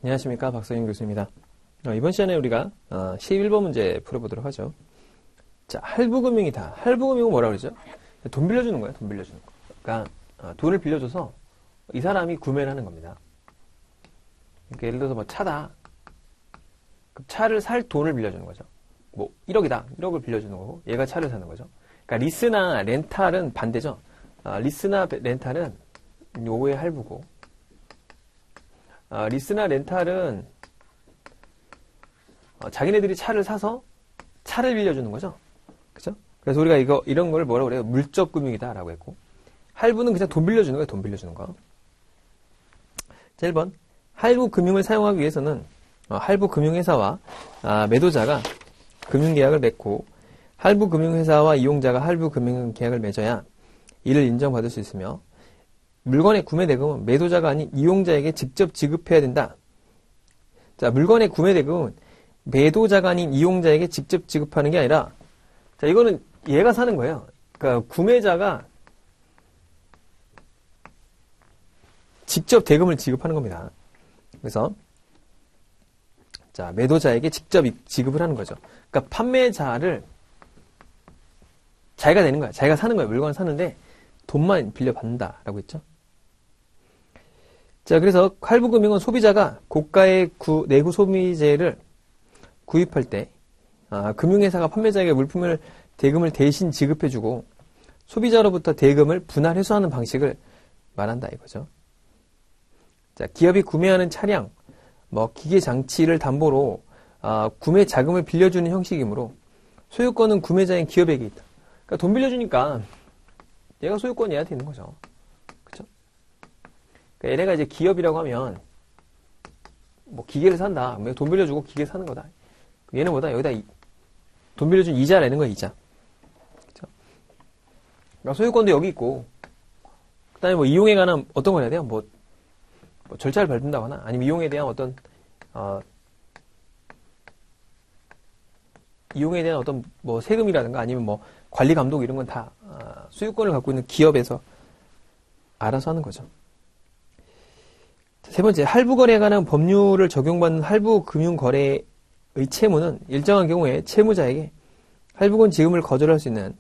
안녕하십니까, 박서윤 교수입니다. 이번 시간에 우리가 11번 문제 풀어보도록 하죠. 자, 할부금융이다. 할부금융은 뭐라 그러죠? 돈 빌려주는 거예요. 돈 빌려주는 거. 그러니까 돈을 빌려줘서 이 사람이 구매를 하는 겁니다. 그러니까 예를 들어서 뭐 차다. 그럼 차를 살 돈을 빌려주는 거죠. 뭐 1억이다. 1억을 빌려주는 거고 얘가 차를 사는 거죠. 그러니까 리스나 렌탈은 반대죠. 리스나 렌탈은 요거의 할부고, 리스나 렌탈은 자기네들이 차를 사서 차를 빌려주는 거죠. 그죠? 그래서 우리가 이런 걸 뭐라고 그래요? 물적 금융이다 라고 했고, 할부는 그냥 돈 빌려주는 거예요. 돈 빌려주는 거. 자, 1번. 할부 금융을 사용하기 위해서는 할부 금융회사와 매도자가 금융계약을 맺고 할부 금융회사와 이용자가 할부 금융계약을 맺어야 이를 인정받을 수 있으며, 물건의 구매 대금은 매도자가 아닌 이용자에게 직접 지급해야 된다. 자, 물건의 구매 대금은 매도자가 아닌 이용자에게 직접 지급하는 게 아니라, 자, 이거는 얘가 사는 거예요. 그러니까 구매자가 직접 대금을 지급하는 겁니다. 그래서 자, 매도자에게 직접 지급을 하는 거죠. 그러니까 판매자를 자기가 내는 거야. 자기가 사는 거예요. 물건을 사는데 돈만 빌려받는다라고 했죠. 자, 그래서 할부금융은 소비자가 고가의 내구 소비재를 구입할 때 금융회사가 판매자에게 대금을 대신 지급해주고 소비자로부터 대금을 분할 회수하는 방식을 말한다 이거죠. 자, 기업이 구매하는 차량, 기계 장치를 담보로 구매 자금을 빌려주는 형식이므로 소유권은 구매자인 기업에게 있다. 그러니까 돈 빌려주니까 얘가 소유권이 얘한테 있는 거죠. 그쵸? 그러니까 얘네가 이제 기업이라고 하면 기계를 산다. 돈 빌려주고 기계 사는 거다. 얘는 뭐다? 여기다 돈 빌려준 이자 내는 거야, 이자. 그쵸? 그러니까 소유권도 여기 있고, 그 다음에 이용에 관한 어떤 걸 해야 돼요? 절차를 밟는다거나, 아니면 이용에 대한 이용에 대한 어떤 세금이라든가 아니면 관리 감독 이런 건 다 소유권을 갖고 있는 기업에서 알아서 하는 거죠. 세 번째, 할부거래에 관한 법률을 적용받는 할부금융거래의 채무는 일정한 경우에 채무자에게 할부금 지급을 거절할 수 있는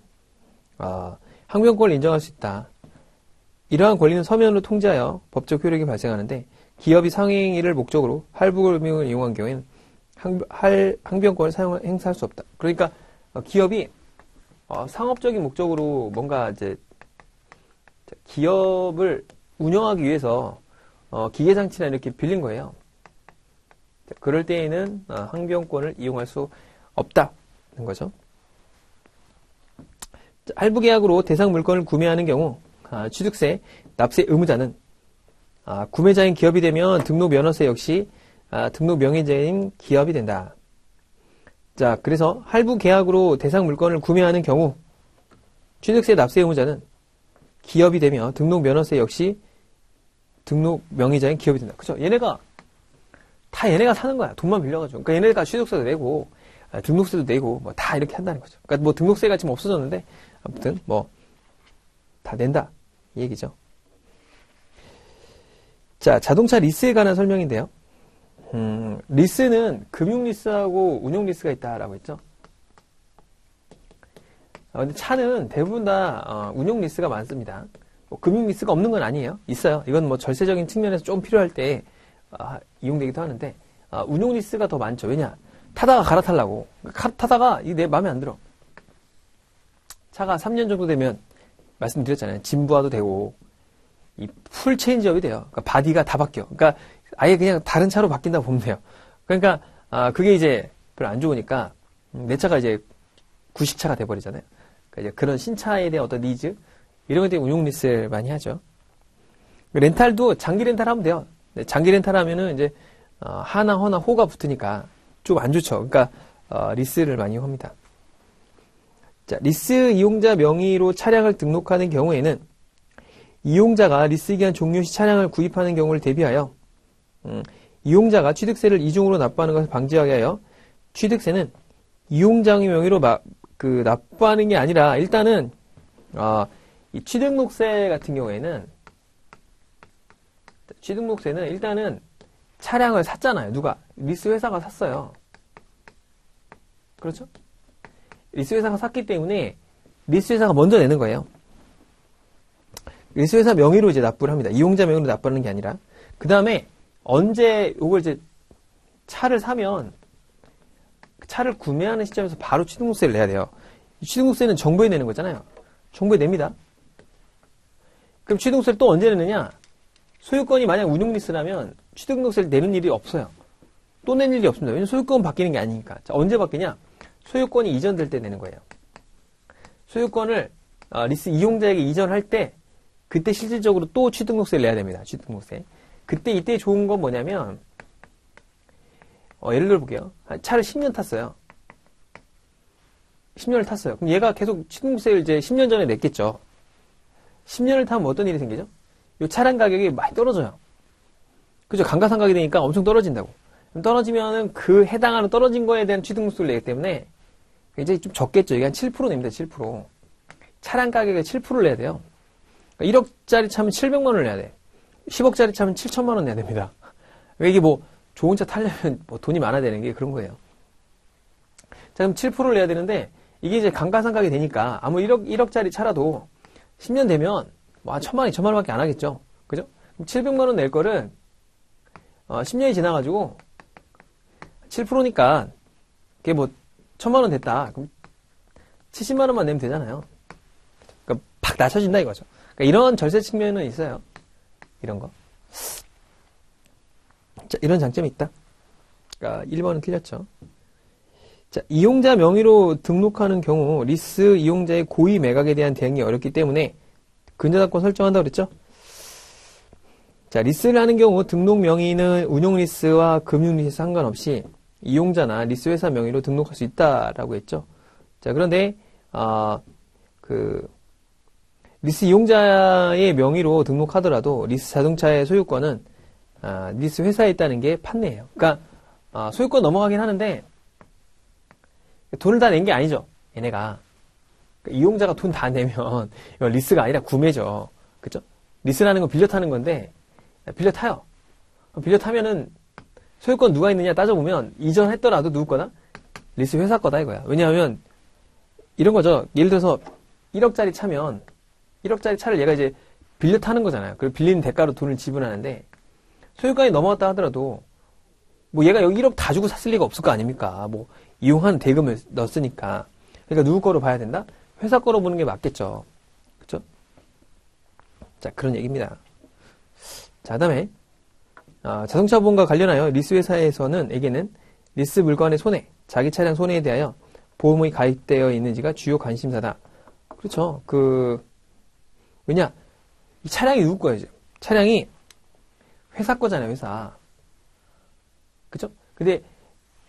항변권을 인정할 수 있다. 이러한 권리는 서면으로 통지하여 법적 효력이 발생하는데, 기업이 상행위를 목적으로 할부금융을 이용한 경우에는 항변권을 행사할 수 없다. 그러니까 기업이 상업적인 목적으로 뭔가 이제 기업을 운영하기 위해서 기계장치나 이렇게 빌린 거예요. 그럴 때에는 항변권을 이용할 수 없다는 거죠. 할부계약으로 대상 물건을 구매하는 경우 취득세, 납세 의무자는 구매자인 기업이 되면 등록 면허세 역시 등록 명의자인 기업이 된다. 자, 그래서 할부계약으로 대상 물건을 구매하는 경우 취득세, 납세 의무자는 기업이 되며 등록 면허세 역시 등록 명의자인 기업이 된다. 그죠? 얘네가 사는 거야. 돈만 빌려가지고. 그러니까 얘네가 취득세도 내고 등록세도 내고 다 이렇게 한다는 거죠. 그러니까 등록세가 지금 없어졌는데 아무튼 다 낸다 이 얘기죠. 자, 자동차 리스에 관한 설명인데요. 리스는 금융 리스하고 운용 리스가 있다라고 했죠. 근데 차는 대부분 다 운용 리스가 많습니다. 금융 리스가 없는 건 아니에요. 있어요. 이건 절세적인 측면에서 좀 필요할 때 이용되기도 하는데, 운용 리스가 더 많죠. 왜냐? 타다가 갈아타려고. 타다가 내 마음에 안 들어. 차가 3년 정도 되면 말씀드렸잖아요. 진부화도 되고 풀 체인지업이 돼요. 그러니까 바디가 다 바뀌어. 그러니까 아예 그냥 다른 차로 바뀐다고 보면 돼요. 그러니까 그게 이제 별로 안 좋으니까 내 차가 이제 구식차가 돼버리잖아요. 그러니까 이제 그런 신차에 대한 어떤 니즈 이런 것들이 운용 리스를 많이 하죠. 렌탈도 장기 렌탈 하면 돼요. 장기 렌탈 하면은 이제 하나, 허나, 호가 붙으니까 좀 안 좋죠. 그러니까 리스를 많이 합니다. 자, 리스 이용자 명의로 차량을 등록하는 경우에는 이용자가 리스 기간 종료 시 차량을 구입하는 경우를 대비하여 이용자가 취득세를 이중으로 납부하는 것을 방지하게 하여 취득세는 이용자의 명의로 납부하는 게 아니라, 일단은 이 취등록세 같은 경우에는 일단은 차량을 샀잖아요. 누가? 리스 회사가 샀어요. 그렇죠? 리스 회사가 샀기 때문에 리스 회사가 먼저 내는 거예요. 리스 회사 명의로 이제 납부를 합니다. 이용자 명의로 납부하는 게 아니라. 그 다음에 언제 이걸 이제 차를 사면 차를 구매하는 시점에서 바로 취등록세를 내야 돼요. 취등록세는 정부에 내는 거잖아요. 정부에 냅니다. 그럼 취등록세를 또 언제 내느냐? 소유권이 만약 운용리스라면 취등록세를 내는 일이 없어요. 또 낼 일이 없습니다. 왜냐면 소유권 바뀌는 게 아니니까. 자, 언제 바뀌냐? 소유권이 이전될 때 내는 거예요. 소유권을 리스 이용자에게 이전할 때 그때 실질적으로 또 취등록세를 내야 됩니다. 취등록세. 그때 이때 좋은 건 뭐냐면 예를 들어 볼게요. 차를 10년 탔어요. 10년을 탔어요. 그럼 얘가 계속 취등록세를 이제 10년 전에 냈겠죠. 10년을 타면 어떤 일이 생기죠? 이 차량 가격이 많이 떨어져요. 그죠? 감가상각이 되니까 엄청 떨어진다고. 떨어지면은 그 해당하는 떨어진 거에 대한 취등록세를 내기 때문에 굉장히 좀 적겠죠. 이게 한 7% 냅니다. 7%. 차량 가격의 7%를 내야 돼요. 그러니까 1억짜리 차면 700만 원을 내야 돼. 10억짜리 차면 7천만 원 내야 됩니다. 이게 뭐 좋은 차 타려면 뭐 돈이 많아야 되는 게 그런 거예요. 자, 그럼 7%를 내야 되는데 이게 이제 감가상각이 되니까 아무 1억짜리 차라도 10년 되면 뭐 1,000만 원, 2,000만 원밖에 안 하겠죠. 그죠? 그럼 700만 원 낼 거를 10년이 지나가지고 7%니까 그게 뭐 1,000만 원 됐다. 그럼 70만 원만 내면 되잖아요. 그러니까 팍 낮춰진다 이거죠. 그러니까 이런 절세 측면은 있어요. 이런 거. 자, 이런 장점이 있다. 그러니까 1번은 틀렸죠. 자, 이용자 명의로 등록하는 경우 리스 이용자의 고의 매각에 대한 대응이 어렵기 때문에 근저당권 설정한다고 그랬죠? 자, 리스를 하는 경우 등록 명의는 운용 리스와 금융 리스 상관없이 이용자나 리스 회사 명의로 등록할 수 있다라고 했죠. 자, 그런데 리스 이용자의 명의로 등록하더라도 리스 자동차의 소유권은 리스 회사에 있다는 게 판례예요. 그러니까 소유권 넘어가긴 하는데 돈을 다 낸 게 아니죠. 얘네가. 그러니까 이용자가 돈 다 내면 이건 리스가 아니라 구매죠. 그죠? 리스라는 건 빌려 타는 건데 빌려 타요. 빌려 타면은 소유권 누가 있느냐 따져보면 이전했더라도 누구 거다? 리스 회사 거다 이거야. 왜냐하면 이런 거죠. 예를 들어서 1억짜리 차면 1억짜리 차를 얘가 이제 빌려 타는 거잖아요. 그리고 빌리는 대가로 돈을 지불하는데 소유권이 넘어갔다 하더라도 뭐 얘가 여기 1억 다 주고 샀을 리가 없을 거 아닙니까? 뭐 이용한 대금을 넣었으니까. 그러니까 누구 거로 봐야 된다? 회사 거로 보는 게 맞겠죠. 그렇죠? 자, 그런 얘기입니다. 자, 다음에 자동차 보험과 관련하여 리스 회사에게는 리스 물건의 손해, 자기 차량 손해에 대하여 보험이 가입되어 있는지가 주요 관심사다. 그렇죠. 왜냐? 이 차량이 누구 거예요, 지금? 차량이 회사 거잖아요, 회사. 그쵸? 근데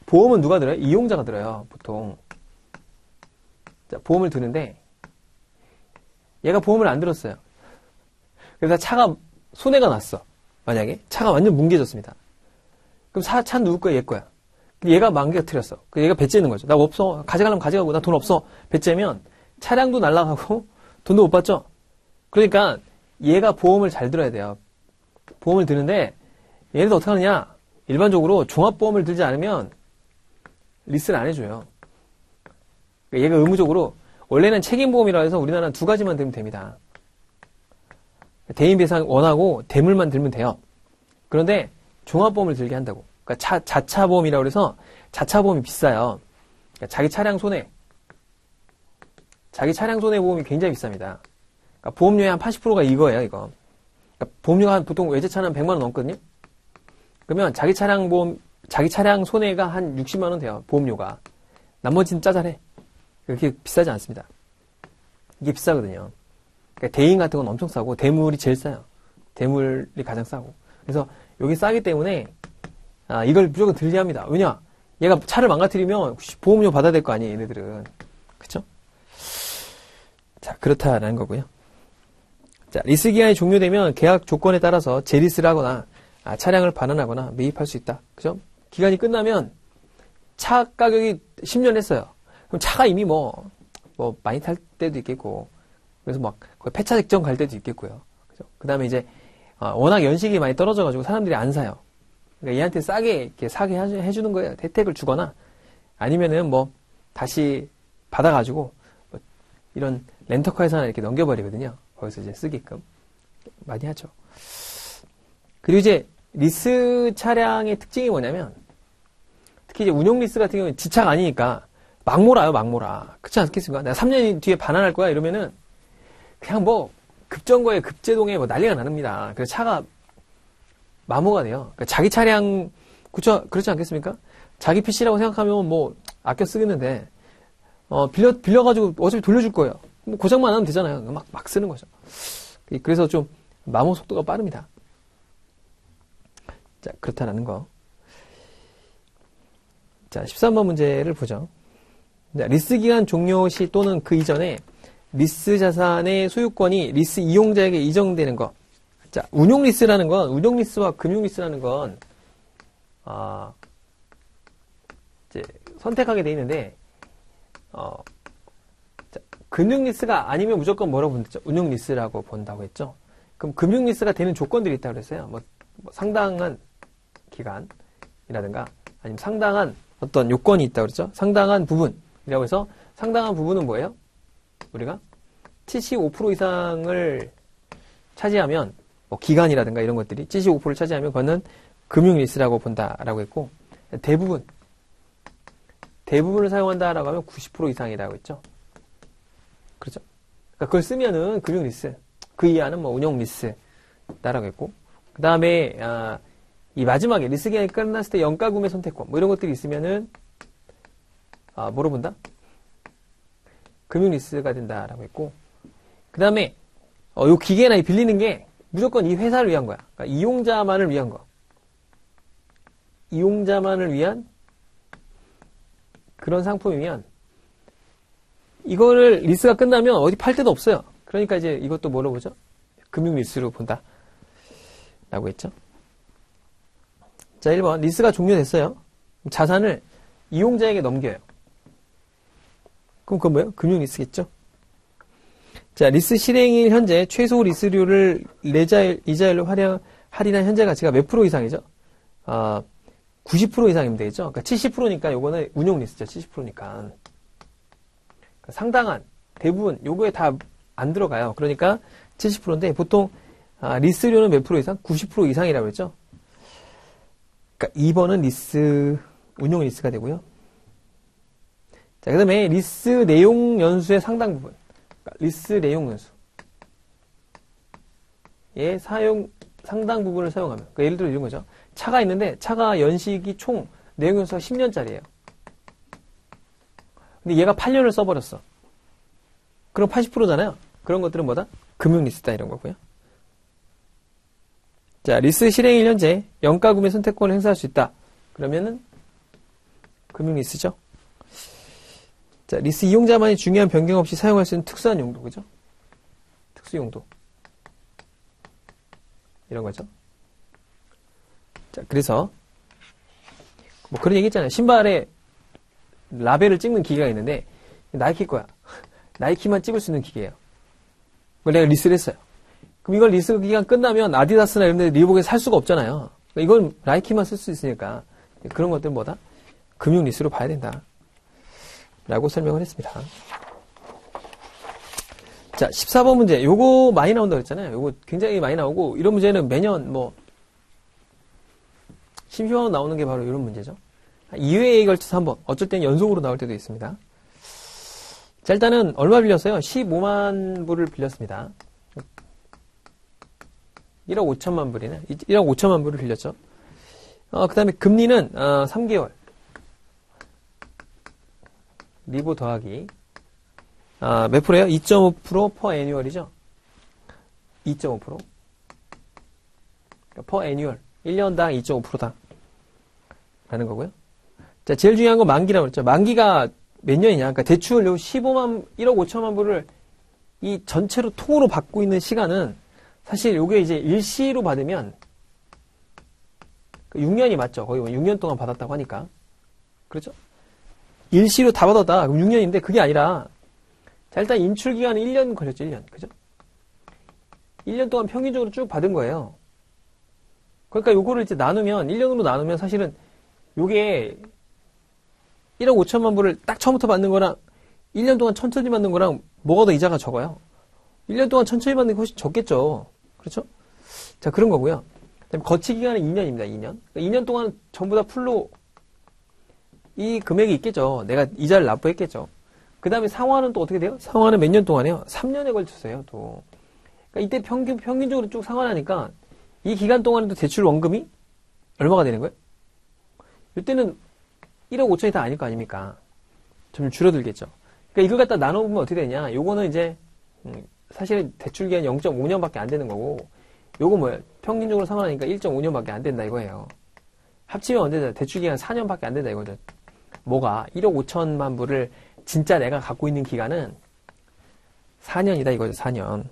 보험은 누가 들어요? 이용자가 들어요, 보통. 자, 보험을 드는데 얘가 보험을 안 들었어요. 그래서 차가 손해가 났어. 만약에 차가 완전 뭉개졌습니다. 그럼 차는 누구 거야? 얘 거야. 얘가 망가뜨렸어. 얘가 배째는 거죠. 나 없어. 가져가려면 가져가고 나 돈 없어. 배째면 차량도 날아가고 돈도 못 받죠. 그러니까 얘가 보험을 잘 들어야 돼요. 보험을 드는데 얘네들 어떻게 하느냐? 일반적으로 종합보험을 들지 않으면 리스를 안 해줘요. 얘가 의무적으로 원래는 책임보험이라 해서 우리나라는 2가지만 들면 됩니다. 대인배상 원하고 대물만 들면 돼요. 그런데 종합보험을 들게 한다고. 그러니까 자차보험이라고 해서 자차보험이 비싸요. 그러니까 자기 차량 손해보험이 굉장히 비쌉니다. 그러니까 보험료의 한 80%가 이거예요, 이거. 그러니까 보험료가 보통 외제차는 100만 원 넘거든요. 그러면 자기 차량 손해가 한 60만 원 돼요, 보험료가. 나머지는 짜잘해. 그렇게 비싸지 않습니다. 이게 비싸거든요. 그러니까 대인 같은 건 엄청 싸고 대물이 제일 싸요. 대물이 가장 싸고. 그래서 여기 싸기 때문에 이걸 무조건 들게 합니다. 왜냐? 얘가 차를 망가뜨리면 보험료 받아야 될 거 아니에요, 얘네들은. 그쵸? 자, 그렇다라는 거고요. 자, 리스 기간이 종료되면 계약 조건에 따라서 재리스를 하거나 차량을 반환하거나 매입할 수 있다. 그죠? 기간이 끝나면 차 가격이 10년 했어요. 그럼 차가 이미 많이 탈 때도 있겠고, 그래서 거의 폐차 직전 갈 때도 있겠고요. 그죠? 그 다음에 이제, 워낙 연식이 많이 떨어져가지고 사람들이 안 사요. 그러니까 얘한테 싸게 이렇게 사게 해주는 거예요. 혜택을 주거나 아니면은 뭐 다시 받아가지고 뭐 이런 렌터카 회사나 이렇게 넘겨버리거든요. 거기서 이제 쓰게끔 많이 하죠. 그리고 이제 리스 차량의 특징이 뭐냐면 특히 이제 운용 리스 같은 경우는 지차가 아니니까 막 몰아요, 막 몰아. 그렇지 않겠습니까? 내가 3년 뒤에 반환할 거야 이러면은 그냥 뭐 급정거에 급제동에 뭐 난리가 나릅니다. 그래서 차가 마모가 돼요. 그러니까 자기 차량 그렇지 않겠습니까? 자기 PC라고 생각하면 뭐 아껴 쓰겠는데 빌려가지고 어차피 돌려줄 거예요. 뭐 고장만 안 하면 되잖아요. 막 쓰는 거죠. 그래서 좀 마모 속도가 빠릅니다. 자, 그렇다라는 거. 자, 13번 문제를 보죠. 자, 리스 기간 종료 시 또는 그 이전에 리스 자산의 소유권이 리스 이용자에게 이전되는 거. 자, 운용 리스라는 건, 운용 리스와 금융 리스라는 건, 이제 선택하게 돼 있는데, 자, 금융 리스가 아니면 무조건 뭐라고 본다죠? 운용 리스라고 본다고 했죠? 그럼 금융 리스가 되는 조건들이 있다고 그랬어요. 뭐 상당한 기간이라든가, 아니면 상당한 어떤 요건이 있다고 그랬죠? 상당한 부분이라고 해서, 상당한 부분은 뭐예요? 우리가 75% 이상을 차지하면, 뭐 기간이라든가 이런 것들이 75%를 차지하면 그거는 금융 리스라고 본다라고 했고, 대부분을 사용한다라고 하면 90% 이상이라고 했죠. 그렇죠? 그러니까 그걸 쓰면은 금융 리스, 그 이하는 뭐 운용 리스다라고 했고, 그 다음에 이 마지막에 리스 기간이 끝났을 때 연가 구매 선택권 뭐 이런 것들이 있으면은 뭐로 본다? 금융 리스가 된다라고 했고, 그 다음에 요 기계나 이 빌리는 게 무조건 이 회사를 위한 거야. 그러니까 이용자만을 위한 거. 이용자만을 위한 그런 상품이면 이거를 리스가 끝나면 어디 팔 데도 없어요. 그러니까 이제 이것도 뭐로 보죠? 금융 리스로 본다 라고 했죠. 자, 1번 리스가 종료됐어요. 자산을 이용자에게 넘겨요. 그럼 그건 뭐예요? 금융 리스겠죠. 자, 리스 실행일 현재 최소 리스료를 이자율로 할인한 현재 가치가 몇 프로 이상이죠? 90% 이상이면 되겠죠? 그러니까 70%니까 요거는 운용 리스죠. 70%니까. 그러니까 상당한, 대부분, 요거에 다 안 들어가요. 그러니까 70%인데 보통 리스료는 몇 프로 이상? 90% 이상이라고 했죠? 그러니까 2번은 운용 리스가 되고요. 자, 그 다음에 리스 내용 연수의 상당 부분. 그러니까 리스 내용 연수. 예, 상당 부분을 사용하면. 그러니까 예를 들어 이런 거죠. 차가 있는데, 차가 연식이 총 내용 연수가 10년짜리예요. 근데 얘가 8년을 써버렸어. 그럼 80%잖아요. 그런 것들은 뭐다? 금융 리스다, 이런 거고요. 자, 리스 실행일 현재 연가 구매 선택권을 행사할 수 있다. 그러면은 금융 리스죠. 자, 리스 이용자만이 중요한 변경 없이 사용할 수 있는 특수한 용도, 그죠? 특수 용도. 이런 거죠. 자, 그래서 뭐 그런 얘기 있잖아요. 신발에 라벨을 찍는 기계가 있는데 나이키 거야. 나이키만 찍을 수 있는 기계예요. 그걸 내가 리스를 했어요. 그럼 이걸 리스 기간 끝나면 아디다스나 이런 데 리복에 살 수가 없잖아요. 이건 나이키만 쓸 수 있으니까 그런 것들은 뭐다? 금융 리스로 봐야 된다. 라고 설명을 했습니다. 자, 14번 문제. 요거 많이 나온다고 했잖아요. 요거 굉장히 많이 나오고, 이런 문제는 매년 뭐, 심심하게 나오는 게 바로 이런 문제죠. 2회에 걸쳐서 한번, 어쩔 땐 연속으로 나올 때도 있습니다. 자, 일단은 얼마 빌렸어요? 15만 불을 빌렸습니다. 1억 5천만 불이네. 1억 5천만 불을 빌렸죠. 그 다음에 금리는 3개월. 리보 더하기 몇 프로예요? 2.5% per annual이죠. 2.5% per annual 1년당 2.5%다 라는 거고요. 자, 제일 중요한 건 만기라고 그랬죠. 만기가 몇 년이냐? 그러니까 대출 1억 5천만 불을 이 전체로 통으로 받고 있는 시간은 사실 요게 이제 일시로 받으면 6년이 맞죠. 거의 6년 동안 받았다고 하니까. 그렇죠? 일시로 다 받았다. 그럼 6년인데 그게 아니라 자, 일단 인출 기간은 1년 걸렸죠. 1년. 그죠? 1년 동안 평균적으로 쭉 받은 거예요. 그러니까 요거를 이제 나누면, 1년으로 나누면 사실은 요게 1억 5천만 불을 딱 처음부터 받는 거랑 1년 동안 천천히 받는 거랑 뭐가 더 이자가 적어요? 1년 동안 천천히 받는 게 훨씬 적겠죠. 그렇죠? 자, 그런 거고요. 그다음에 거치 기간은 2년입니다. 2년. 그러니까 2년 동안 전부 다 풀로 이 금액이 있겠죠. 내가 이자를 납부했겠죠. 그 다음에 상환은 또 어떻게 돼요? 상환은 몇 년 동안에요? 3년에 걸쳐서요, 또. 그러니까 이때 평균적으로 쭉 상환하니까 이 기간 동안에도 대출 원금이 얼마가 되는 거예요? 이때는 1억 5천이 다 아닐 거 아닙니까? 좀 줄어들겠죠. 그러니까 이걸 갖다 나눠보면 어떻게 되냐? 요거는 이제, 사실 대출 기간이 0.5년밖에 안 되는 거고, 요거 뭐예요? 평균적으로 상환하니까 1.5년밖에 안 된다 이거예요. 합치면 언제 돼? 대출 기간 4년밖에 안 된다 이거죠. 뭐가? 1억 5천만 불을 진짜 내가 갖고 있는 기간은 4년이다 이거죠. 4년.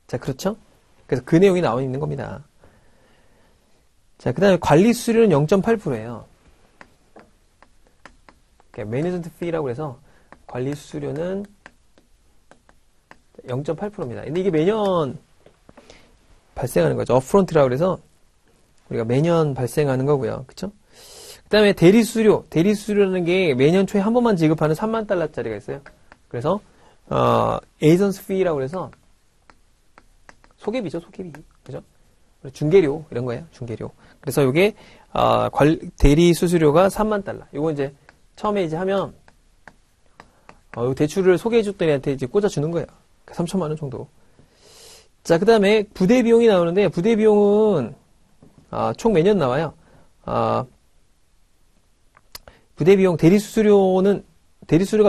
자, 그렇죠? 그래서 그 내용이 나와 있는 겁니다. 자, 그 다음에 관리 수수료는 0.8%예요. 매니지먼트 피라고 해서 관리 수수료는 0.8%입니다. 근데 이게 매년 발생하는 거죠. 업프론트라고 해서 우리가 매년 발생하는 거고요. 그쵸? 그 다음에 대리수수료. 대리수수료라는 게 매년 초에 한 번만 지급하는 3만 달러짜리가 있어요. 그래서, 에이전스 피라고 해서 소개비죠, 소개비. 그죠? 중개료, 이런 거예요, 중개료. 그래서 요게, 대리수수료가 3만 달러. 요거 이제, 처음에 이제 하면, 대출을 소개해줬던 애한테 이제 꽂아주는 거예요. 3천만 원 정도. 자, 그 다음에 부대 비용이 나오는데, 부대 비용은, 총 매년 나와요. 부대 비용, 대리수수료가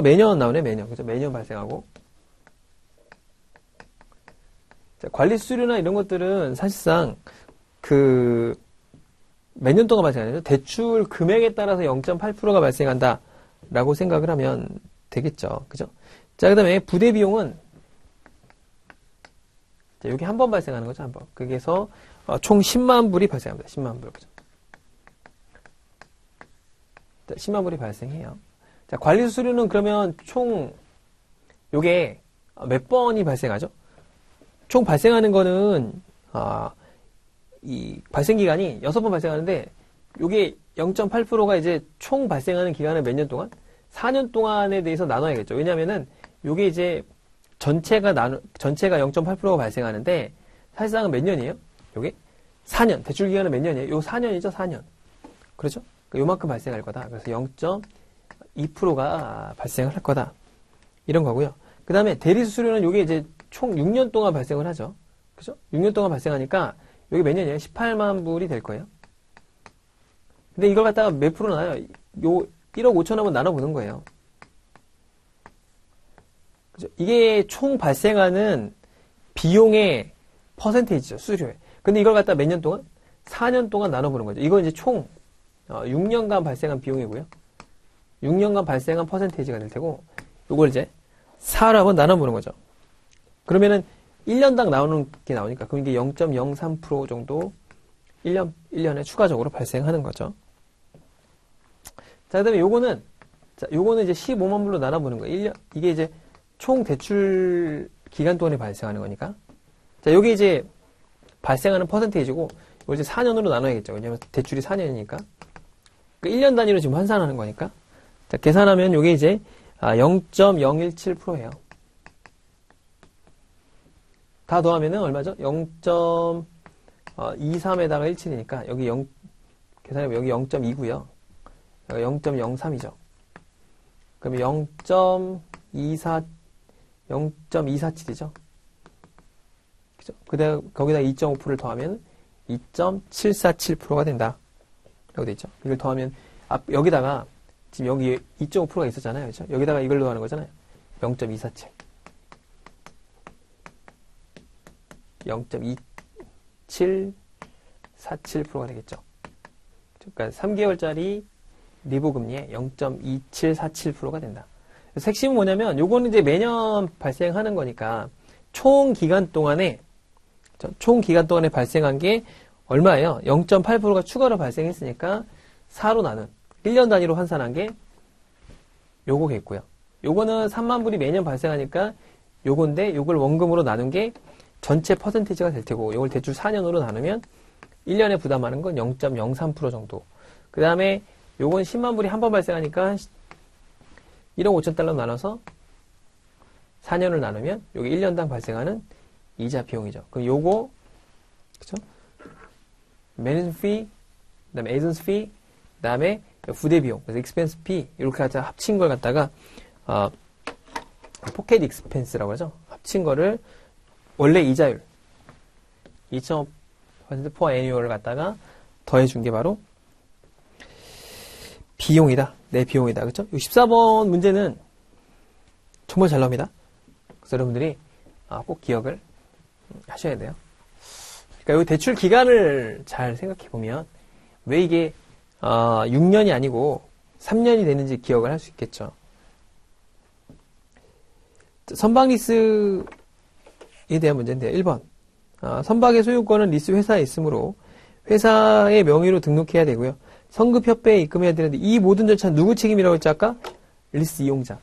매년 나오네, 매년. 그죠? 매년 발생하고. 자, 관리 수수료나 이런 것들은 사실상, 몇 년 동안 발생하죠? 대출 금액에 따라서 0.8%가 발생한다라고 생각을 하면 되겠죠. 그죠? 자, 그 다음에 부대 비용은, 자, 여기 한 번 발생하는 거죠, 한 번. 거기에서, 총 10만 불이 발생합니다. 10만 불. 그죠? 자, 10만 불이 발생해요. 자, 관리 수수료는 그러면 총, 요게 몇 번이 발생하죠? 총 발생하는 거는, 이 발생 기간이 6번 발생하는데, 요게 0.8%가 이제 총 발생하는 기간은 몇 년 동안? 4년 동안에 대해서 나눠야겠죠. 왜냐면은, 요게 이제 전체가 0.8%가 발생하는데, 사실상은 몇 년이에요? 요게? 4년. 대출 기간은 몇 년이에요? 요 4년이죠, 4년. 그렇죠? 요만큼 발생할 거다. 그래서 0.2%가 발생을 할 거다. 이런 거고요. 그 다음에 대리수수료는 요게 이제 총 6년 동안 발생을 하죠. 그죠? 6년 동안 발생하니까 요게 몇 년이에요? 18만 불이 될 거예요. 근데 이걸 갖다가 몇 프로 나요? 요 1억 5천 원만 나눠보는 거예요. 그죠? 이게 총 발생하는 비용의 퍼센테이지죠. 수수료에. 근데 이걸 갖다가 몇 년 동안? 4년 동안 나눠보는 거죠. 이건 이제 총 6년간 발생한 비용이고요. 6년간 발생한 퍼센테이지가 될 테고, 요걸 이제 4로 한번 나눠보는 거죠. 그러면은 1년당 나오는 게 나오니까, 그럼 이게 0.03% 정도 1년에 추가적으로 발생하는 거죠. 자, 그 다음에 요거는 이제 15만 불로 나눠보는 거예요. 이게 이제 총 대출 기간 동안에 발생하는 거니까. 자, 요게 이제 발생하는 퍼센테이지고, 이걸 이제 4년으로 나눠야겠죠. 왜냐면 대출이 4년이니까. 1년 단위로 지금 환산하는 거니까. 자, 계산하면 요게 이제 0.017%예요. 다 더하면은 얼마죠? 0.23에다가 17이니까 여기 계산하면 여기 0.2고요. 여기 0.03이죠. 그러면 0.247이죠. 그죠? 거기다 2.5%를 더하면 2.747%가 된다. 라고 돼 있죠. 이걸 더하면, 여기다가, 지금 여기 2.5%가 있었잖아요. 그죠? 여기다가 이걸 더하는 거잖아요. 0.247. 0.2747%가 되겠죠. 그러니까 3개월짜리 리보금리에 0.2747%가 된다. 그래서 핵심은 뭐냐면, 요거는 이제 매년 발생하는 거니까, 총 기간 동안에 발생한 게 얼마예요? 0.8%가 추가로 발생했으니까 4로 나눈 1년 단위로 환산한 게 요거겠고요. 요거는 3만 불이 매년 발생하니까 요건데 요걸 원금으로 나눈 게 전체 퍼센테이지가 될 테고 요걸 대출 4년으로 나누면 1년에 부담하는 건 0.03% 정도. 그 다음에 요건 10만 불이 한 번 발생하니까 1억 5천 달러 나눠서 4년을 나누면 요게 1년당 발생하는 이자 비용이죠. 그럼 요거 그쵸? 매니지먼트 피, 그다음에 에이전시 피, 그다음에 부대 비용, 그래서 익스펜스 피 이렇게 갖다 합친 걸 갖다가 포켓 익스펜스라고 하죠. 합친 거를 원래 이자율 2.5% per annual을 갖다가 더해준 게 바로 비용이다. 내 비용이다. 그렇죠? 14번 문제는 정말 잘 나옵니다. 그래서 여러분들이 꼭 기억을 하셔야 돼요. 그러니까 이 대출 기간을 잘 생각해 보면 왜 이게 6년이 아니고 3년이 되는지 기억을 할 수 있겠죠. 선박 리스에 대한 문제인데요. 1번. 선박의 소유권은 리스 회사에 있으므로 회사의 명의로 등록해야 되고요. 성급 협회에 입금해야 되는데 이 모든 절차는 누구 책임이라고 했죠? 아까? 리스 이용자.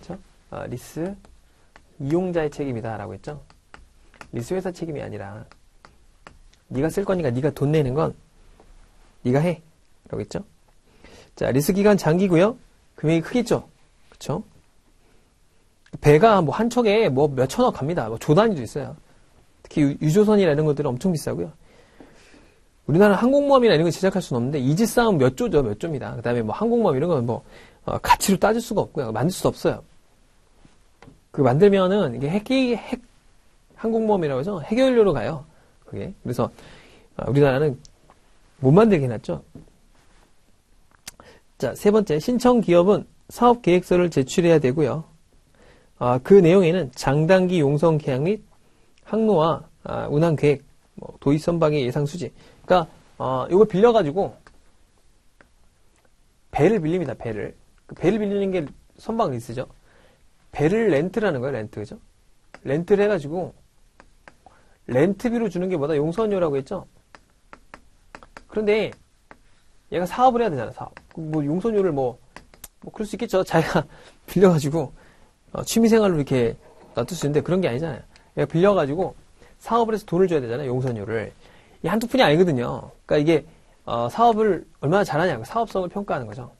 그렇죠? 리스 이용자의 책임이다라고 했죠. 리스 회사 책임이 아니라 네가 쓸 거니까 네가 돈 내는 건 네가 해. 라고 했죠. 자, 리스 기간 장기고요. 금액이 크겠죠. 그렇죠? 배가 뭐 한 척에 뭐 몇천억 갑니다. 뭐 조 단위도 있어요. 특히 유조선이나 이런 것들은 엄청 비싸고요. 우리나라 항공모함이나 이런 거 제작할 수는 없는데 이지 싸움 몇 조죠, 몇 조입니다. 그 다음에 뭐 항공모함 이런 건 뭐 가치로 따질 수가 없고요. 만들 수도 없어요. 그 만들면은 이게 핵 항공모함이라고 해서 핵연료로 가요. 그게. 그래서 우리나라는 못 만들게 해놨죠. 자, 세 번째 신청 기업은 사업 계획서를 제출해야 되고요. 그 내용에는 장단기 용선 계약 및 항로와 운항 계획, 뭐 도입 선박의 예상 수지. 그러니까 이걸 빌려가지고 배를 빌립니다. 배를. 그 배를 빌리는 게 선박 리스죠. 배를 렌트라는 거예요. 렌트, 그죠? 렌트를 해가지고 렌트비로 주는 게 뭐다? 용선료라고 했죠. 그런데 얘가 사업을 해야 되잖아. 사업. 뭐 용선료를 뭐 그럴 수 있겠죠. 자기가 빌려가지고 취미생활로 이렇게 놔둘 수 있는데 그런 게 아니잖아요. 얘가 빌려가지고 사업을 해서 돈을 줘야 되잖아요. 용선료를. 이 한두 푼이 아니거든요. 그러니까 이게 사업을 얼마나 잘하냐. 사업성을 평가하는 거죠.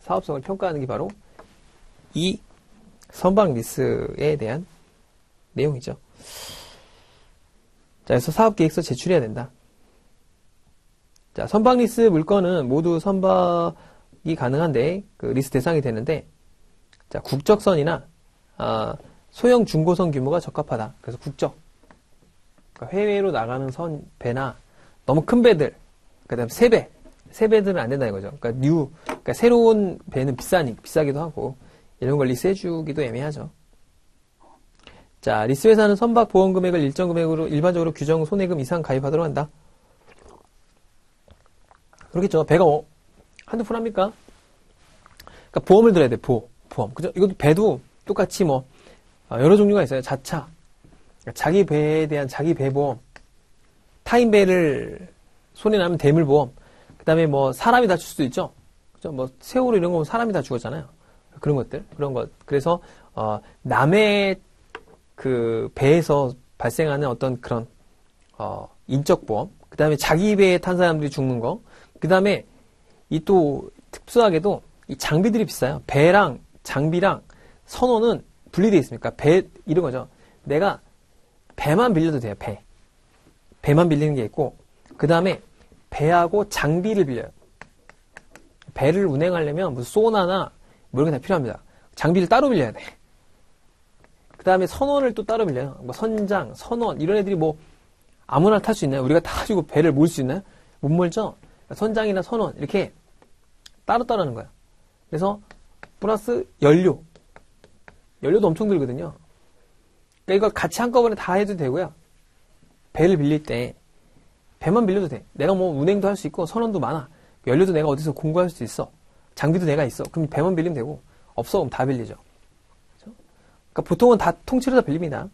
사업성을 평가하는 게 바로 이 선박 리스에 대한 내용이죠. 자, 그래서 사업계획서 제출해야 된다. 자, 선박 리스 물건은 모두 선박이 가능한데 그 리스 대상이 되는데, 자, 국적선이나 소형 중고선 규모가 적합하다. 그래서 국적, 그러니까 해외로 나가는 선 배나 너무 큰 배들, 그다음 새 배들은 안 된다 이거죠. 그러니까 새로운 배는 비싸기도 하고 이런 걸 리스해주기도 애매하죠. 자, 리스 회사는 선박 보험 금액을 일정 금액으로 일반적으로 규정 손해금 이상 가입하도록 한다. 그렇겠죠. 배가 한두 푼 합니까? 그러니까 보험을 들어야 돼. 보험. 그죠? 이것도 배도 똑같이 뭐 여러 종류가 있어요. 자차, 그러니까 자기 배에 대한 자기 배보험, 타인 배를 손해 나면 대물보험, 그 다음에 뭐 사람이 다칠 수도 있죠. 그죠? 뭐 세월호 이런 거 사람이 다 죽었잖아요. 그런 것. 그래서 남의 그 배에서 발생하는 어떤 그런 인적 보험, 그 다음에 자기 배에 탄 사람들이 죽는 거, 그 다음에 이 또 특수하게도 이 장비들이 비싸요. 배랑 장비랑 선원은 분리되어 있습니까? 배 이런 거죠. 내가 배만 빌려도 돼요. 배만 빌리는 게 있고, 그 다음에 배하고 장비를 빌려요. 배를 운행하려면 무슨 소나나 뭐 이런 게 다 필요합니다. 장비를 따로 빌려야 돼. 그 다음에 선원을 또 따로 빌려요. 뭐 선장, 선원 이런 애들이 뭐 아무나 탈 수 있나요? 우리가 다 가지고 배를 몰 수 있나요? 못 몰죠. 선장이나 선원 이렇게 따로 하는 거야. 그래서 플러스 연료도 엄청 들거든요. 그러니까 이걸 같이 한꺼번에 다 해도 되고요. 배를 빌릴 때 배만 빌려도 돼. 내가 뭐 운행도 할 수 있고 선원도 많아. 연료도 내가 어디서 공부할 수 있어. 장비도 내가 있어. 그럼 배만 빌리면 되고, 없어 그럼 다 빌리죠. 그렇죠? 그러니까 보통은 다 통째로 다 빌립니다.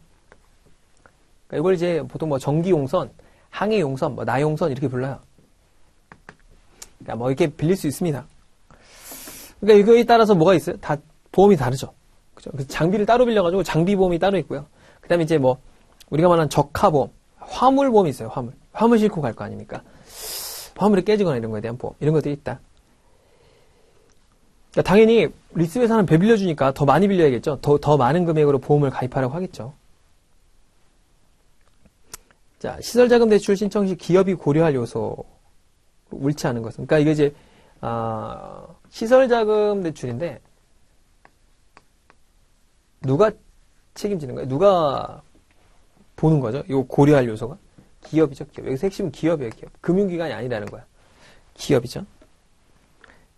그러니까 이걸 이제 보통 뭐 전기용선, 항해용선, 뭐 나용선 이렇게 불러요. 그러니까 뭐 이렇게 빌릴 수 있습니다. 그러니까 이거에 따라서 뭐가 있어요? 다 보험이 다르죠. 그죠? 그래서 장비를 따로 빌려가지고 장비 보험이 따로 있고요. 그 다음에 이제 뭐 우리가 말하는 적하보험, 화물보험이 있어요. 화물 싣고 갈 거 아닙니까? 화물이 깨지거나 이런 거에 대한 보험, 이런 것들이 있다. 그러니까 당연히 리스 회사는 배 빌려주니까 더 많이 빌려야겠죠. 더 많은 금액으로 보험을 가입하라고 하겠죠. 자, 시설자금 대출 신청 시 기업이 고려할 요소, 옳지 않은 것은. 그러니까 이게 이제, 시설자금 대출인데, 누가 책임지는 거예요? 누가 보는 거죠? 요 고려할 요소가? 기업이죠, 기업. 여기서 핵심은 기업이에요, 기업. 금융기관이 아니라는 거야. 기업이죠.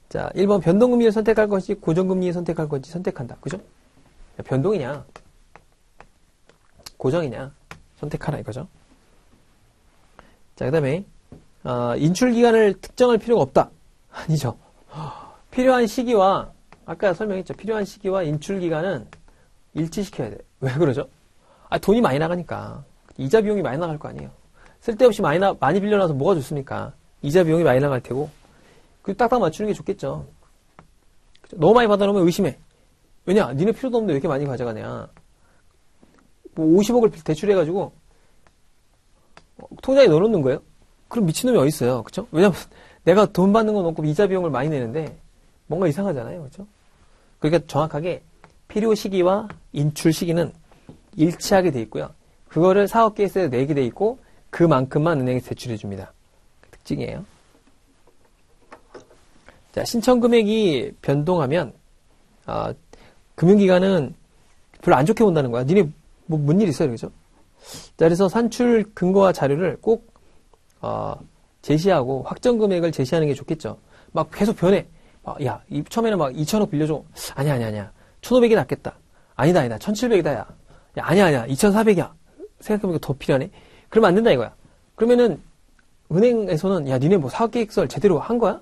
자, 1번 변동금리를 선택할 것이 고정금리를 선택할 것이 선택한다. 그죠? 변동이냐, 고정이냐, 선택하라 이거죠. 자, 그 다음에, 인출기간을 특정할 필요가 없다. 아니죠. 필요한 시기와, 아까 설명했죠. 필요한 시기와 인출기간은 일치시켜야 돼. 왜 그러죠? 돈이 많이 나가니까. 이자 비용이 많이 나갈 거 아니에요. 쓸데없이 많이 빌려놔서 뭐가 좋습니까? 이자 비용이 많이 나갈 테고. 그 딱딱 맞추는 게 좋겠죠. 너무 많이 받아놓으면 의심해. 왜냐? 니네 필요도 없는데 왜 이렇게 많이 가져가냐. 뭐 50억을 대출해가지고 통장에 넣어놓는 거예요? 그럼 미친놈이 어딨어요. 그쵸? 왜냐면 내가 돈 받는 건 없고 이자 비용을 많이 내는데 뭔가 이상하잖아요. 그쵸? 그러니까 정확하게 필요 시기와 인출 시기는 일치하게 돼 있고요. 그거를 사업 계획서에 내게 돼 있고 그만큼만 은행에 대출해 줍니다. 특징이에요. 자, 신청 금액이 변동하면 금융기관은 별로 안 좋게 본다는 거야. 니네 뭔 일 있어요, 그죠? 자, 그래서 산출 근거와 자료를 꼭 제시하고 확정 금액을 제시하는 게 좋겠죠. 막 계속 변해. 야, 처음에는 막 2천억 빌려줘. 아니야. 1,500이 낫겠다. 아니다. 1,700이다, 야. 아니야. 2,400이야. 생각해보니까 더 필요하네. 그러면 안 된다, 이거야. 그러면은, 은행에서는, 야, 니네 뭐 사업계획서를 제대로 한 거야?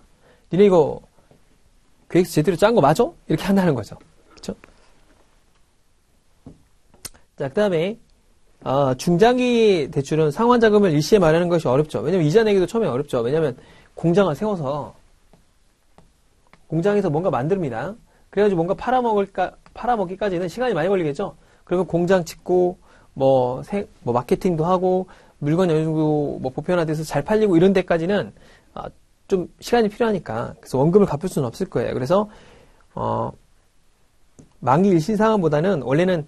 니네 이거, 계획서 제대로 짠 거 맞아? 이렇게 한다는 거죠. 그쵸? 자, 그 다음에, 중장기 대출은 상환자금을 일시에 마련하는 것이 어렵죠. 왜냐면 이자 내기도 처음에 어렵죠. 왜냐면 공장을 세워서, 공장에서 뭔가 만듭니다. 그래가지고 뭔가 팔아먹기까지는 시간이 많이 걸리겠죠? 그러면 공장 짓고, 뭐 마케팅도 하고, 물건 어느 정도 보편화돼서 잘 팔리고 이런 데까지는, 좀 시간이 필요하니까. 그래서 원금을 갚을 수는 없을 거예요. 그래서, 만기 일시 상환보다는 원래는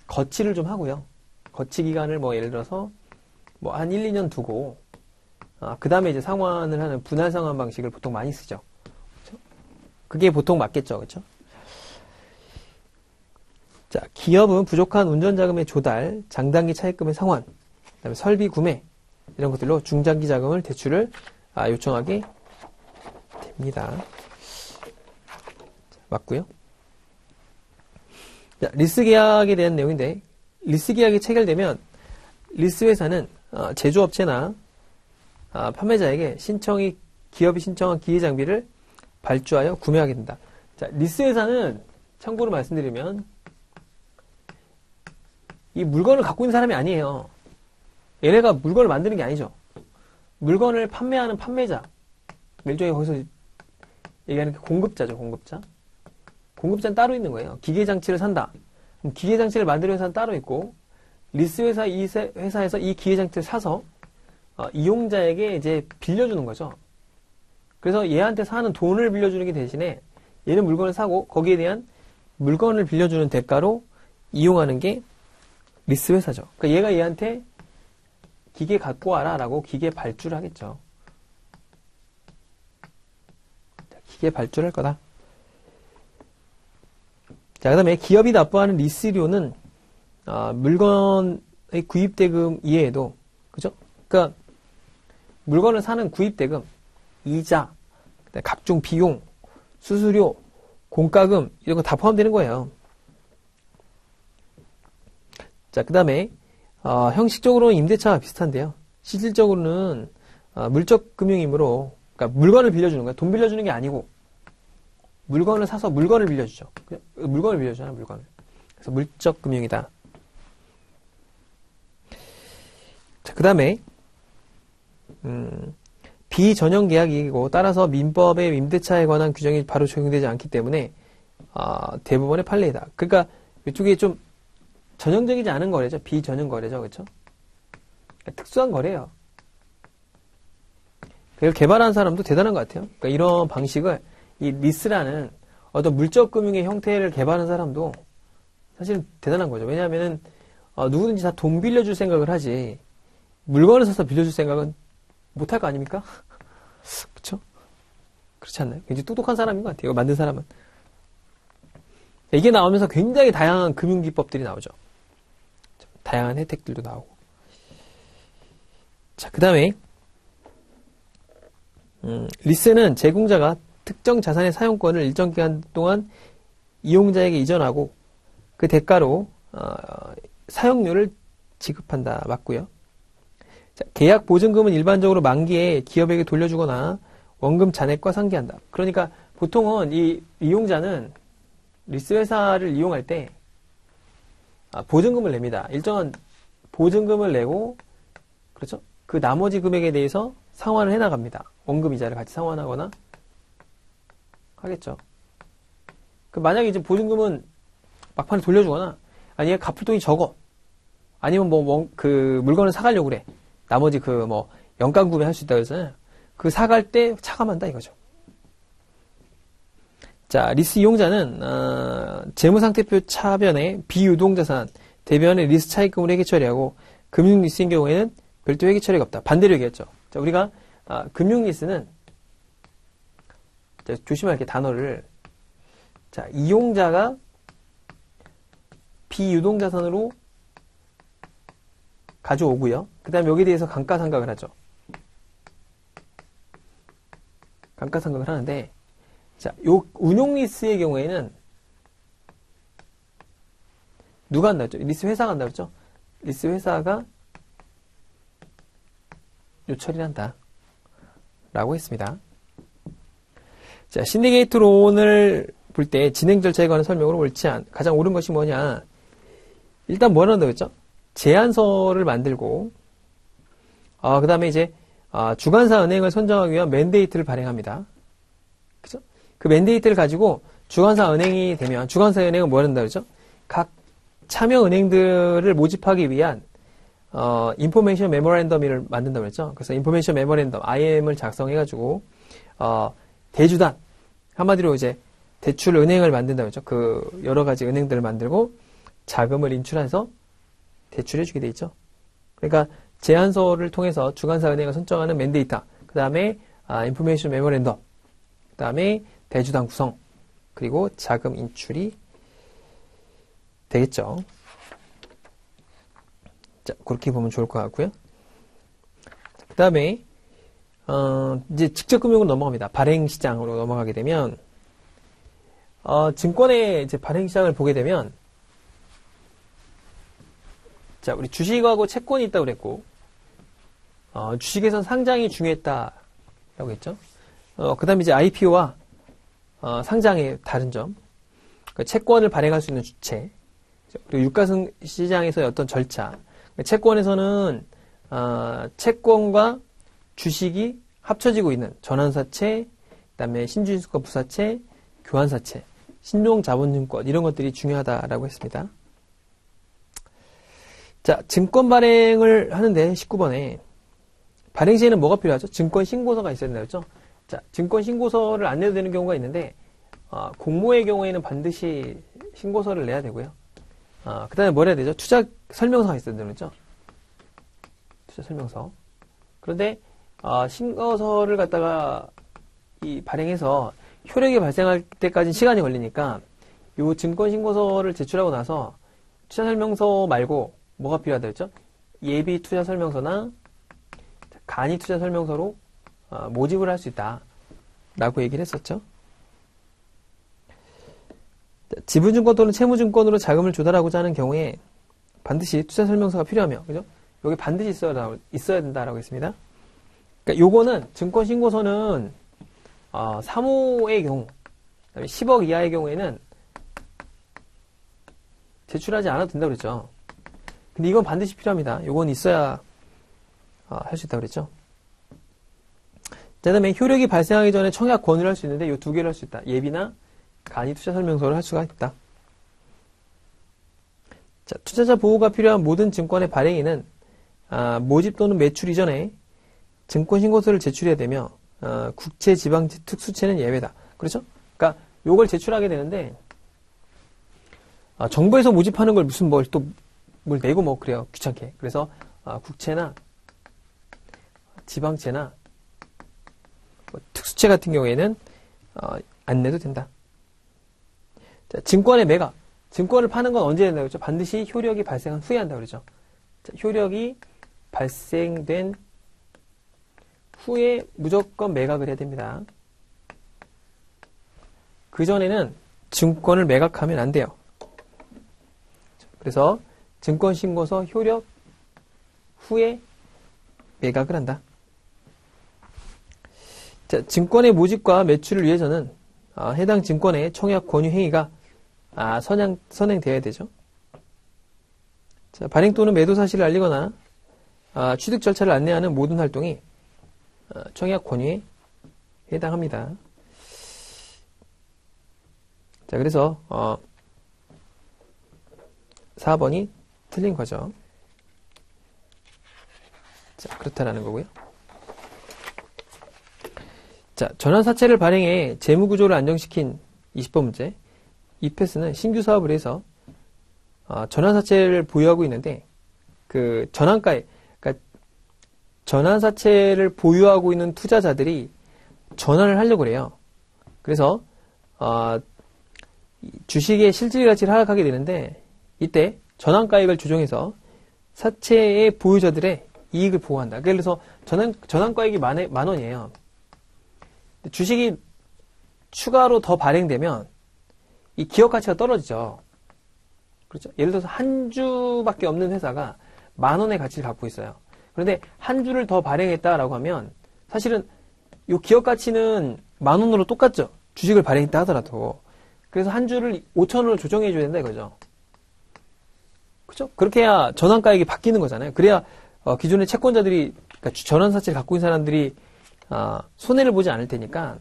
거치를 좀 하고요. 거치 기간을 예를 들어서, 한 1, 2년 두고, 그 다음에 이제 상환을 하는 분할 상환 방식을 보통 많이 쓰죠. 그게 보통 맞겠죠. 그렇죠? 자, 기업은 부족한 운전자금의 조달, 장단기 차입금의 상환, 그다음에 설비 구매 이런 것들로 중장기 자금을 대출을 요청하게 됩니다. 자, 맞고요. 자, 리스 계약에 대한 내용인데 리스 계약이 체결되면 리스 회사는 제조업체나 판매자에게 기업이 신청한 기계 장비를 발주하여 구매하게 된다. 자, 리스 회사는 참고로 말씀드리면 이 물건을 갖고 있는 사람이 아니에요. 얘네가 물건을 만드는 게 아니죠. 물건을 판매하는 판매자. 일종의 거기서 얘기하는 게 공급자죠, 공급자. 공급자는 따로 있는 거예요. 기계장치를 산다. 그럼 기계장치를 만드는 회사는 따로 있고, 리스 회사, 이 회사에서 이 기계장치를 사서, 이용자에게 이제 빌려주는 거죠. 그래서 얘한테 사는 돈을 빌려주는 게 대신에 얘는 물건을 사고 거기에 대한 물건을 빌려주는 대가로 이용하는 게 리스 회사죠. 그러니까 얘가 얘한테 기계 갖고 와라 라고 기계 발주를 하겠죠. 기계 발주를 할 거다. 자, 그 다음에 기업이 납부하는 리스료는 물건의 구입대금 이외에도, 그죠? 그러니까 물건을 사는 구입대금, 이자, 각종 비용, 수수료, 공과금 이런 거 다 포함되는 거예요. 자, 그 다음에 형식적으로는 임대차와 비슷한데요. 실질적으로는 물적 금융이므로, 그러니까 물건을 빌려주는 거예요. 돈 빌려주는 게 아니고 물건을 사서 물건을 빌려주죠. 물건을 빌려주잖아, 물건을. 그래서 물적 금융이다. 자, 그 다음에 비전형 계약이고 따라서 민법의 임대차에 관한 규정이 바로 적용되지 않기 때문에 대부분의 판례이다. 그러니까 이쪽에 좀 전형적이지 않은 거래죠. 비전형 거래죠. 그렇죠? 그러니까 특수한 거래예요. 이걸 개발한 사람도 대단한 것 같아요. 그러니까 이런 방식을, 이 리스라는 어떤 물적 금융의 형태를 개발한 사람도 사실은 대단한 거죠. 왜냐하면은, 누구든지 다 돈 빌려줄 생각을 하지, 물건을 사서 빌려줄 생각은 못할 거 아닙니까? 그쵸? 그렇지 않나요? 굉장히 똑똑한 사람인 것 같아요. 이거 만든 사람은. 이게 나오면서 굉장히 다양한 금융기법들이 나오죠. 다양한 혜택들도 나오고. 자, 그 다음에, 리스는 제공자가 특정 자산의 사용권을 일정 기간 동안 이용자에게 이전하고 그 대가로 사용료를 지급한다. 맞고요. 자, 계약 보증금은 일반적으로 만기에 기업에게 돌려주거나 원금 잔액과 상기한다. 그러니까 보통은 이 이용자는 리스 회사를 이용할 때 보증금을 냅니다. 일정한 보증금을 내고, 그렇죠? 그 나머지 금액에 대해서 상환을 해나갑니다. 원금 이자를 같이 상환하거나 하겠죠. 만약에 이제 보증금은 막판에 돌려주거나, 아니면 갚을 돈이 적어. 아니면 물건을 사가려고 그래. 나머지 연간 구매할 수 있다고 했잖아요. 그 사갈 때 차감한다 이거죠. 자, 리스 이용자는, 재무상태표 차변에 비유동자산, 대변에 리스 차입금을 회계 처리하고, 금융리스인 경우에는 별도 회계 처리가 없다. 반대로 얘기했죠. 자, 우리가, 금융리스는, 자, 조심할게, 단어를. 자, 이용자가 비유동자산으로 가져오고요. 그 다음에 여기에 대해서 감가상각을 하죠. 감가상각을 하는데, 자, 요 운용리스의 경우에는 누가 한다 그랬죠? 리스 회사가 한다 그랬죠? 리스 회사가 요 처리를 한다 라고 했습니다. 자, 신디게이트 론을 볼 때 진행 절차에 관한 설명으로 가장 옳은 것이 뭐냐? 일단 뭘 한다고 했죠? 제안서를 만들고, 그 다음에 이제, 주관사 은행을 선정하기 위한 맨데이트를 발행합니다. 그죠? 그 맨데이트를 가지고 주관사 은행이 되면, 주관사 은행은 뭘 한다고 그러죠? 각 참여 은행들을 모집하기 위한, 인포메이션 메모랜덤을 만든다고 그랬죠? 그래서 인포메이션 메모랜덤, IM을 작성해가지고, 대주단, 한마디로 이제 대출 은행을 만든다고 했죠? 그 여러 가지 은행들을 만들고 자금을 인출해서 대출해주게 돼 있죠. 그러니까 제안서를 통해서 주관사 은행을 선정하는 맨데이터, 그 다음에 인포메이션 메모랜덤, 그 다음에 대주단 구성, 그리고 자금 인출이 되겠죠. 자, 그렇게 보면 좋을 것 같고요. 그 다음에 이제 직접 금융으로 넘어갑니다. 발행 시장으로 넘어가게 되면 증권의 이제 발행 시장을 보게 되면, 자, 우리 주식하고 채권이 있다고 그랬고, 주식에선 상장이 중요했다라고 했죠. 그 다음에 이제 IPO와 상장의 다른 점, 그러니까 채권을 발행할 수 있는 주체, 그리고 유가시장에서의 어떤 절차. 채권에서는 채권과 주식이 합쳐지고 있는 전환사채, 그 다음에 신주식과 부사채, 교환사채, 신종자본증권, 이런 것들이 중요하다라고 했습니다. 자, 증권 발행을 하는데 19번에 발행 시에는 뭐가 필요하죠? 증권 신고서가 있어야 된다고 했죠? 자, 증권 신고서를 안 내도 되는 경우가 있는데, 공모의 경우에는 반드시 신고서를 내야 되고요. 그 다음에 뭘 해야 되죠? 투자 설명서가 있어야 되는 거죠? 투자 설명서. 그런데, 신고서를 갖다가 발행해서 효력이 발생할 때까지 시간이 걸리니까, 요 증권 신고서를 제출하고 나서 투자 설명서 말고 뭐가 필요하다 했죠? 예비 투자 설명서나 간이 투자 설명서로 모집을 할 수 있다 라고 얘기를 했었죠. 지분증권 또는 채무증권으로 자금을 조달하고자 하는 경우에 반드시 투자 설명서가 필요하며, 그죠? 여기 반드시 있어야 된다라고 했습니다. 그러니까 요거는 증권 신고서는 사모의 경우, 그다음에 10억 이하의 경우에는 제출하지 않아도 된다고 그랬죠. 근데 이건 반드시 필요합니다. 요건 있어야 할 수 있다고 그랬죠. 그 다음에 효력이 발생하기 전에 청약 권유를 할 수 있는데 요 두 개를 할 수 있다. 예비나 간이 투자 설명서를 할 수가 있다. 자, 투자자 보호가 필요한 모든 증권의 발행인은 모집 또는 매출 이전에 증권신고서를 제출해야 되며 국채, 지방채, 특수채는 예외다. 그렇죠? 그러니까 요걸 제출하게 되는데 정부에서 모집하는 걸 무슨 뭘 내고 뭐 그래요. 귀찮게. 그래서 국채나 지방채나 뭐 특수채 같은 경우에는 안 내도 된다. 자, 증권의 매각. 증권을 파는 건 언제 된다고 그랬죠? 반드시 효력이 발생한 후에 한다고 그러죠. 자, 효력이 발생된 후에 무조건 매각을 해야 됩니다. 그전에는 증권을 매각하면 안 돼요. 그래서 증권신고서 효력 후에 매각을 한다. 자, 증권의 모집과 매출을 위해서는 해당 증권의 청약 권유 행위가 선행되어야 되죠. 자, 발행 또는 매도 사실을 알리거나 취득 절차를 안내하는 모든 활동이 청약 권유에 해당합니다. 자, 그래서 4번이 틀린 거죠. 자, 그렇다라는 거고요. 자, 전환사채를 발행해 재무구조를 안정시킨 20번 문제. 이 패스는 신규 사업을 해서 전환사채를 보유하고 있는데 그 전환가에, 그러니까 전환사채를 보유하고 있는 투자자들이 전환을 하려고 그래요. 그래서 주식의 실질 가치를 하락하게 되는데 이때 전환가액을 조정해서 사채의 보유자들의 이익을 보호한다. 그래서 전환가액이 만 원이에요. 주식이 추가로 더 발행되면 이 기업 가치가 떨어지죠. 그렇죠? 예를 들어서 한 주밖에 없는 회사가 만 원의 가치를 갖고 있어요. 그런데 한 주를 더 발행했다라고 하면 사실은 이 기업 가치는 만 원으로 똑같죠. 주식을 발행했다 하더라도. 그래서 한 주를 5천 원을 조정해 줘야 된다 이거죠. 그렇죠? 그렇게 해야 전환가액이 바뀌는 거잖아요. 그래야 기존의 채권자들이, 그러니까 전환사채를 갖고 있는 사람들이 손해를 보지 않을 테니까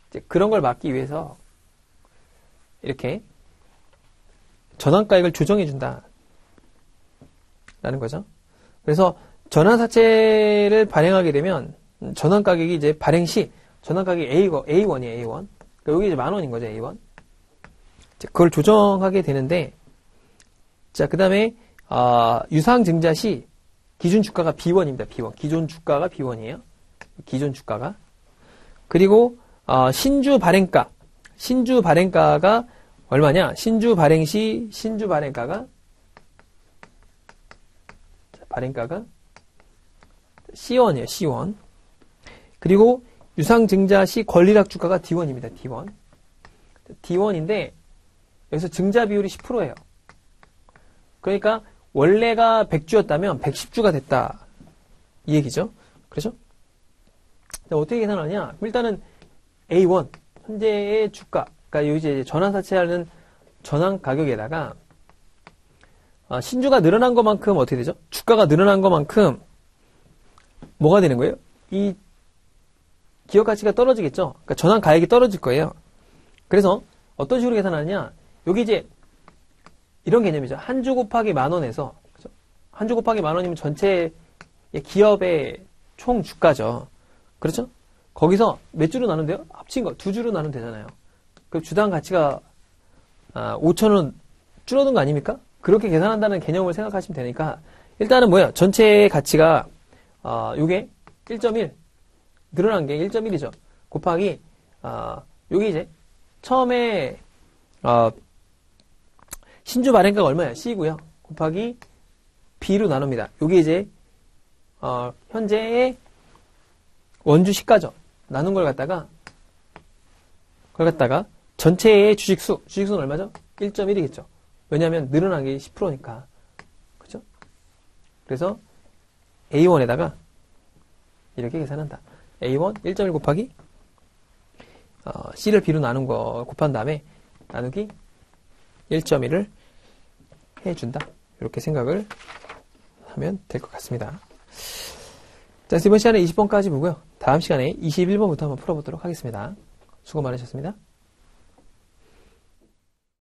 이제 그런 걸 막기 위해서 이렇게 전환가액을 조정해 준다 라는 거죠. 그래서 전환사채를 발행하게 되면 전환가격이 이제 발행 시 전환가격이 A1이에요. A1. 그러니까 여기 이제 만 원인 거죠. A1. 그걸 조정하게 되는데, 자, 그 다음에 유상증자 시 기준 주가가 B1입니다. B1. 기존 주가가 B1이에요. 기존 주가가. 그리고 신주 발행가가 얼마냐? 신주 발행 시 신주 발행가가 C1이에요. C1. 그리고 유상증자 시 권리락 주가가 D1입니다. D1. D1인데 여기서 증자 비율이 10%예요. 그러니까 원래가 100주였다면 110주가 됐다. 이 얘기죠. 그렇죠? 어떻게 계산하냐? 일단은 A1 현재의 주가, 그러니까 여기 이제 전환사채하는 전환 가격에다가 신주가 늘어난 것만큼 어떻게 되죠? 주가가 늘어난 것만큼 뭐가 되는 거예요? 이 기업 가치가 떨어지겠죠? 그러니까 전환 가액이 떨어질 거예요. 그래서 어떤 식으로 계산하느냐? 여기 이제 이런 개념이죠. 한 주 곱하기 만 원에서, 그렇죠? 한 주 곱하기 만 원이면 전체 기업의 총 주가죠. 그렇죠? 거기서 몇 주로 나눈대요? 합친 거, 두 주로 나누면 되잖아요. 그럼 주당 가치가 5,000원 줄어든 거 아닙니까? 그렇게 계산한다는 개념을 생각하시면 되니까 일단은 뭐야? 전체 가치가 요게 1.1 늘어난 게 1.1이죠. 곱하기 요게 이제 처음에 신주 발행가가 얼마야? C고요. 곱하기 B로 나눕니다. 요게 이제 현재의 원주 시가죠. 나눈 걸 갖다가 전체의 주식수는 얼마죠? 1.1이겠죠. 왜냐하면 늘어난 게 10%니까. 그죠? 그래서 A1에다가 이렇게 계산한다. A1 1.1 곱하기 C를 B로 나눈 거 곱한 다음에 나누기 1.1을 해준다. 이렇게 생각을 하면 될 것 같습니다. 자, 이번 시간에 20번까지 보고요. 다음 시간에 21번부터 한번 풀어보도록 하겠습니다. 수고 많으셨습니다.